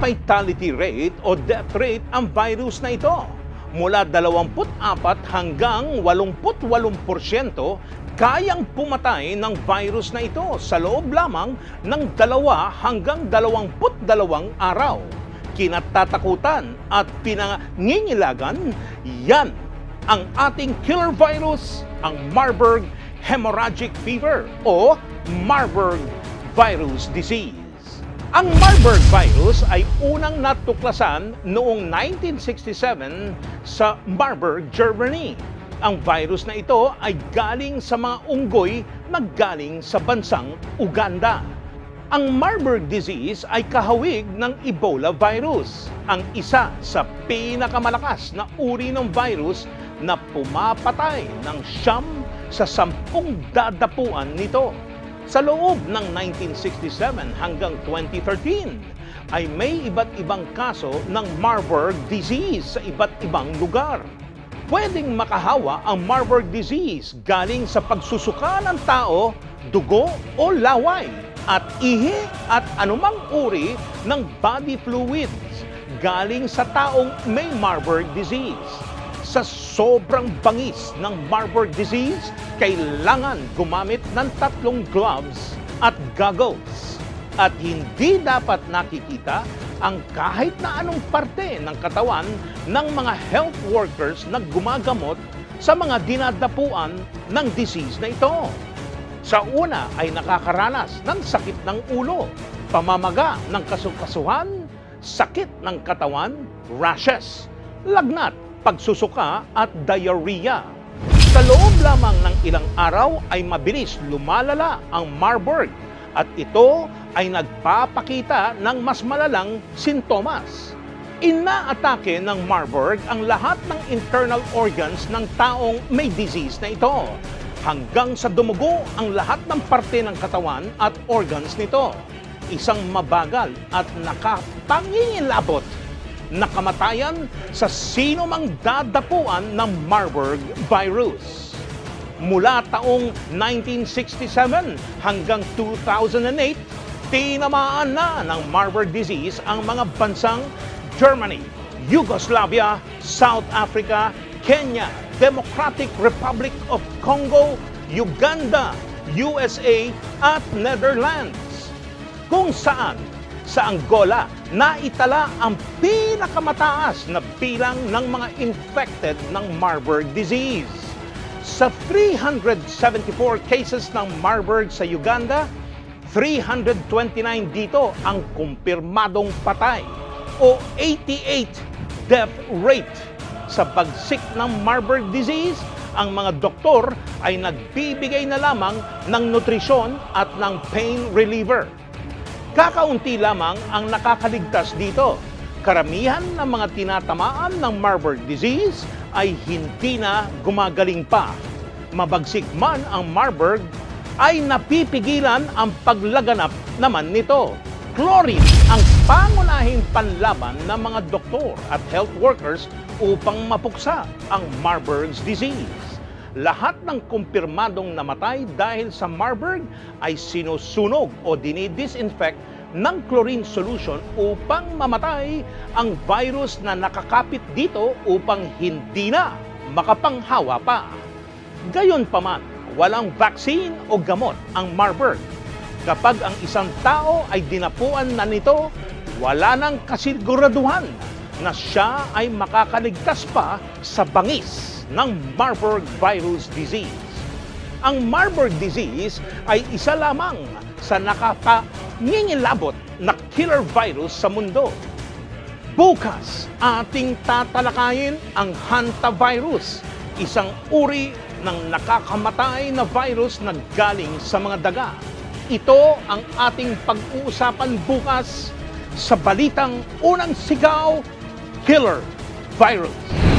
fatality rate o death rate ang virus na ito. Mula 24 hanggang 88% kayang pumatay ng virus na ito sa loob lamang ng 2 hanggang 22 araw. Kinatatakutan at pinangingilagan, yan ang ating killer virus, ang Marburg hemorrhagic fever o Marburg virus disease. Ang Marburg virus ay unang natuklasan noong 1967 sa Marburg, Germany. Ang virus na ito ay galing sa mga unggoy na galing sa bansang Uganda. Ang Marburg disease ay kahawig ng Ebola virus, ang isa sa pinakamalakas na uri ng virus na pumapatay ng 9 sa 10 dadapuan nito. Sa loob ng 1967 hanggang 2013 ay may iba't ibang kaso ng Marburg disease sa iba't ibang lugar. Pwedeng makahawa ang Marburg disease galing sa pagsusuka ng tao, dugo o laway at ihi at anumang uri ng body fluids galing sa taong may Marburg disease. Sa sobrang bangis ng Marburg disease, kailangan gumamit ng 3 gloves at goggles. At hindi dapat nakikita ang kahit na anong parte ng katawan ng mga health workers na gumagamot sa mga dinadapuan ng disease na ito. Sa una ay nakakaranas ng sakit ng ulo, pamamaga ng kasukasuhan, sakit ng katawan, rashes, lagnat, pagsusuka at diarrhea. Sa loob lamang ng ilang araw ay mabilis lumalala ang Marburg at ito ay nagpapakita ng mas malalang sintomas. Inaatake ng Marburg ang lahat ng internal organs ng taong may disease na ito, hanggang sa dumugo ang lahat ng parte ng katawan at organs nito. Isang mabagal at nakapangingilabot na kamatayan sa sino mang dadapuan ng Marburg virus. Mula taong 1967 hanggang 2008, tinamaan na ng Marburg disease ang mga bansang Germany, Yugoslavia, South Africa, Kenya, Democratic Republic of Congo, Uganda, USA at Netherlands, kung saan sa Angola naitala ang pinakamataas na bilang ng mga infected ng Marburg disease. Sa 374 cases ng Marburg sa Uganda, 329 dito ang kumpirmadong patay o 88 death rate. Sa pagsik ng Marburg disease, ang mga doktor ay nagbibigay na lamang ng nutrisyon at ng pain reliever. Kakaunti lamang ang nakakaligtas dito. Karamihan ng mga tinatamaan ng Marburg disease ay hindi na gumagaling pa. Mabagsik man ang Marburg, ay napipigilan ang paglaganap naman nito. Chlorine ang pangunahing panlaban ng mga doktor at health workers upang mapuksa ang Marburg's disease. Lahat ng kumpirmadong namatay dahil sa Marburg ay sinusunog o dinidisinfect ng chlorine solution upang mamatay ang virus na nakakapit dito upang hindi na makapanghawa pa. Gayunpaman, walang vaccine o gamot ang Marburg. Kapag ang isang tao ay dinapuan na nito, wala nang kasiguraduhan na siya ay makakaligtas pa sa bangis ng Marburg virus disease. Ang Marburg disease ay isa lamang sa nakapangingilabot na killer virus sa mundo. Bukas, ating tatalakayin ang hantavirus, isang uri ng nakakamatay na virus na galing sa mga daga. Ito ang ating pag-uusapan bukas sa Balitang Unang Sigaw, Killer Virus.